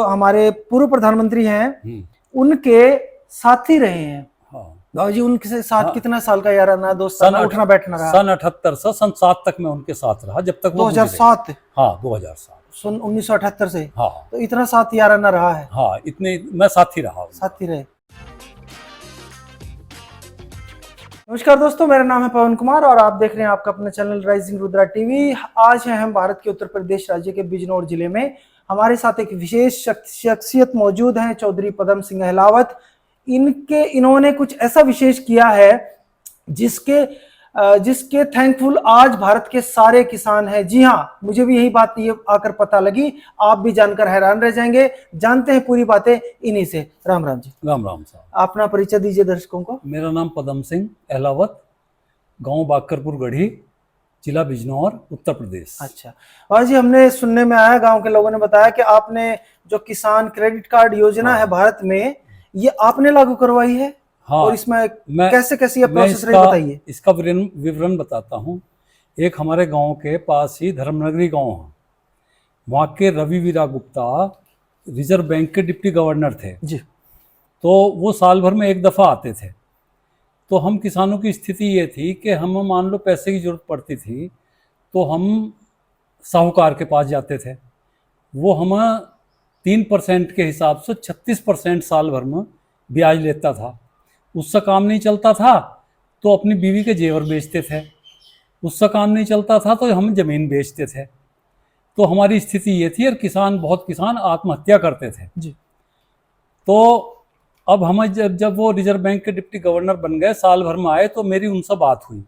हमारे पूर्व प्रधानमंत्री हैं उनके साथी रहे हैं। बाबू जी उनके साथ कितना साल का याराना दोस्ताना उठना बैठना रहा? सन 78 से सन 7 तक मैं उनके साथ रहा, जब तक वो 2007। हाँ 2007 सन 1978 से। हाँ तो इतना साथ याराना रहा है। हाँ इतने मैं साथी रहा हूँ। साथी रहे। नमस्कार दोस्तों, मेरा नाम है पवन कुमार और आप देख रहे हैं आपका अपना चैनल राइजिंग रुद्रा टीवी। आज हैं हम भारत के उत्तर प्रदेश राज्य के बिजनौर जिले में। हमारे साथ एक विशेष शख्सियत मौजूद हैं, चौधरी पदम सिंह अहलावत। इन्होंने कुछ ऐसा विशेष किया है जिसके थैंकफुल आज भारत के सारे किसान हैं। जी हाँ, मुझे भी यही बात ये आकर पता लगी, आप भी जानकर हैरान रह जाएंगे। जानते हैं पूरी बातें इन्हीं से। राम राम जी। राम राम साहब। अपना परिचय दीजिए दर्शकों को। मेरा नाम पदम सिंह अहलावत, गांव बाकरपुर गढ़ी, जिला बिजनौर, उत्तर प्रदेश। अच्छा, और जी हमने सुनने में आया, गांव के लोगों ने बताया कि आपने जो किसान क्रेडिट कार्ड योजना है भारत में, ये आपने लागू करवाई है। हाँ, और इसमें कैसे कैसे ये प्रोसेस रही बताइए। इसका विवरण बताता हूँ। एक हमारे गांव के पास ही धर्मनगरी गांव है, वहाँ के रवि वीरा गुप्ता रिजर्व बैंक के डिप्टी गवर्नर थे जी। तो वो साल भर में एक दफ़ा आते थे। तो हम किसानों की स्थिति ये थी कि हम मान लो पैसे की ज़रूरत पड़ती थी तो हम साहूकार के पास जाते थे। वो हम 3% के हिसाब से 36% साल भर में ब्याज लेता था। उससे काम नहीं चलता था तो अपनी बीवी के जेवर बेचते थे, उससे काम नहीं चलता था तो हम ज़मीन बेचते थे। तो हमारी स्थिति ये थी, और बहुत किसान आत्महत्या करते थे जी। तो अब हम जब वो रिजर्व बैंक के डिप्टी गवर्नर बन गए, साल भर में आए, तो मेरी उनसे बात हुई।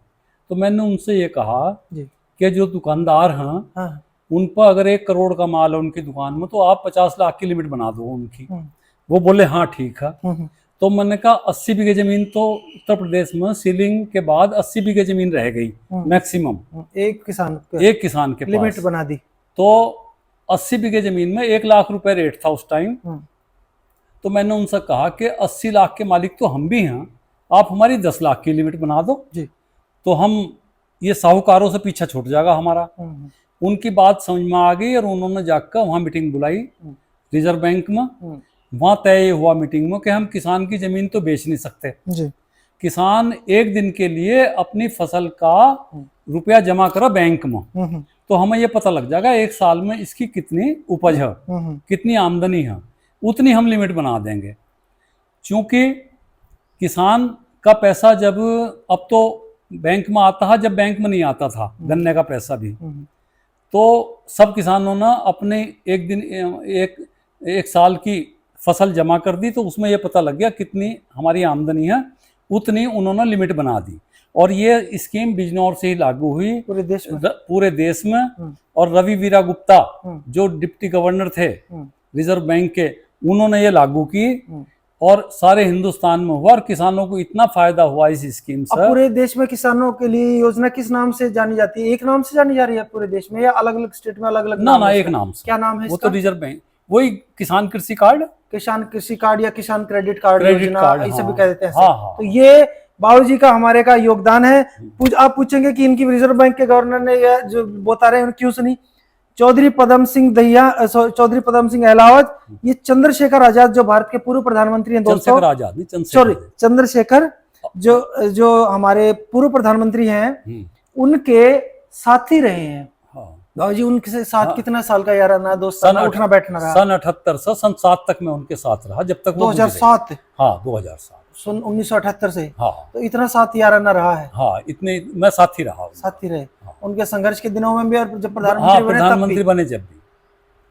तो मैंने उनसे ये कहा कि जो दुकानदार हैं उन पर अगर 1 करोड़ का माल है उनकी दुकान में, तो आप 50 लाख की लिमिट बना दो उनकी। वो बोले हाँ ठीक है। तो मैंने कहा 80 बीघे जमीन तो उत्तर प्रदेश में सीलिंग के बाद 80 बीघे जमीन रह गई मैक्सिमम, एक किसान के लिमिट बना दी। तो 80 बीघे जमीन में 1 लाख रुपए रेट था उस टाइम। तो मैंने उनसे कहा कि 80 लाख के मालिक तो हम भी हैं, आप हमारी 10 लाख की लिमिट बना दो जी। तो हम ये साहूकारों से पीछा छूट जाएगा हमारा। उनकी बात समझ में आ गई और उन्होंने जाकर वहाँ मीटिंग बुलाई रिजर्व बैंक में। वहाँ तय हुआ मीटिंग में कि हम किसान की जमीन तो बेच नहीं सकते जी। किसान एक दिन के लिए अपनी फसल का रुपया जमा करो बैंक में, तो हमें ये पता लग जाएगा एक साल में इसकी कितनी उपज है, कितनी आमदनी है, उतनी हम लिमिट बना देंगे। क्योंकि किसान का पैसा जब अब तो बैंक में आता है, जब बैंक में नहीं आता था गन्ने का पैसा भी, तो सब किसानों ने अपने एक साल की फसल जमा कर दी। तो उसमें ये पता लग गया कितनी हमारी आमदनी है, उतनी उन्होंने लिमिट बना दी। और ये स्कीम बिजनौर से ही लागू हुई पूरे देश में। और रवि वीरा गुप्ता जो डिप्टी गवर्नर थे रिजर्व बैंक के, उन्होंने ये लागू की और सारे हिंदुस्तान में हुआ और किसानों को इतना फायदा हुआ इस स्कीम से। पूरे देश में किसानों के लिए योजना किस नाम से जानी जाती है? एक नाम से जानी जा रही है पूरे देश में या अलग अलग स्टेट में अलग अलग? ना एक नाम से। क्या नाम है वो तो रिजर्व बैंक, वही किसान कृषि कार्ड या किसान क्रेडिट कार्ड योजना, इसे भी कह देते हैं। तो ये बाबू जी का हमारे का योगदान है। आप पूछेंगे कि इनकी रिजर्व बैंक के गवर्नर ने जो बता रहे हैं क्यों सुनी। चौधरी पदम सिंह अहलावत, ये चंद्रशेखर आजाद जो भारत के पूर्व प्रधानमंत्री हैं, चंद्रशेखर जो हमारे पूर्व प्रधानमंत्री हैं, उनके साथी रहे हैं। बाबू जी उनके साथ कितना साल का याराना दोस्ताना उठना बैठना रहा? सन 78 से सन 7 तक मैं उनके साथ रहा, जब तक 2007। हाँ 2007। सन 1978 से। हाँ। तो इतना साथ याराना रहा है। हाँ इतने मैं साथी रहा हूँ। साथी रहे। उनके संघर्ष के दिनों में भी और जब प्रधानमंत्री बने जब भी,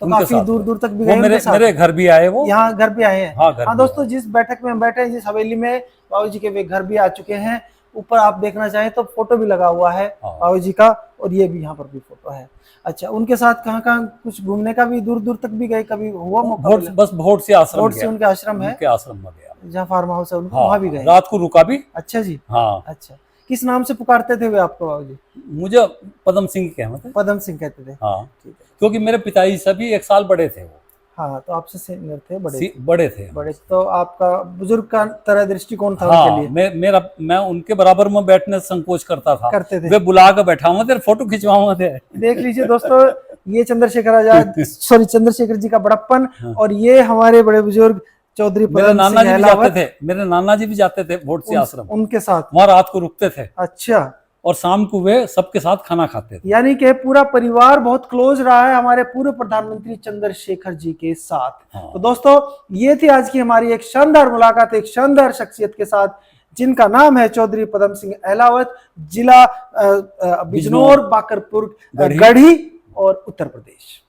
तो काफी दूर दूर तक भी गए। मेरे घर भी आए, वो यहाँ घर पे आए हैं। हाँ दोस्तों, जिस बैठक में हम बैठे हैं, जिस हवेली में बाबू जी के वे घर भी आ चुके हैं। ऊपर आप देखना चाहें तो फोटो भी लगा हुआ है बाबू जी का, और ये भी यहाँ पर भी फोटो है। अच्छा, उनके साथ कहाँ कुछ घूमने का भी दूर दूर तक भी गए, कभी हुआ मौका? बस भोट से आश्रम से उनके आश्रम है, आश्रम में गया, जहाँ फार्म हाउस है, वहाँ भी गए, रात को रुका भी। अच्छा जी। हाँ। अच्छा, किस नाम से पुकारते थे वे आपको बाबू जी? मुझे पदम सिंह कहते। पदम सिंह कहते थे। हाँ, क्योंकि मेरे पिताजी सभी 1 साल बड़े थे वो। हाँ, तो आपसे सीनियर थे, बड़े थे। तो आपका बुजुर्ग का तरह दृष्टिकोण था उनके लिए। मैं उनके बराबर में बैठने से संकोच करते थे। वे बुला कर बैठाऊंगा, तेरे फोटो खिंचवाऊंगा। देख लीजिए दोस्तों, ये चंद्रशेखर आजाद सॉरी चंद्रशेखर जी का बड़प्पन, और ये हमारे बड़े बुजुर्ग चौधरी मेरे पदम नाना सिंह जी भी अहलावत, जाते थे, मेरे नाना जी भी जाते थे वोट से आश्रम, उनके साथ वहां रात को रुकते थे अच्छा, और शाम को वे सबके साथ खाना खाते थे। यानी कि पूरा परिवार बहुत क्लोज रहा है हमारे पूर्व प्रधानमंत्री चंद्रशेखर जी के साथ। हाँ। तो दोस्तों ये थी आज की हमारी एक शानदार मुलाकात एक शानदार शख्सियत के साथ, जिनका नाम है चौधरी पदम सिंह अहलावत, जिला बिजनौर, बाकरपुर, गढ़ी और उत्तर प्रदेश।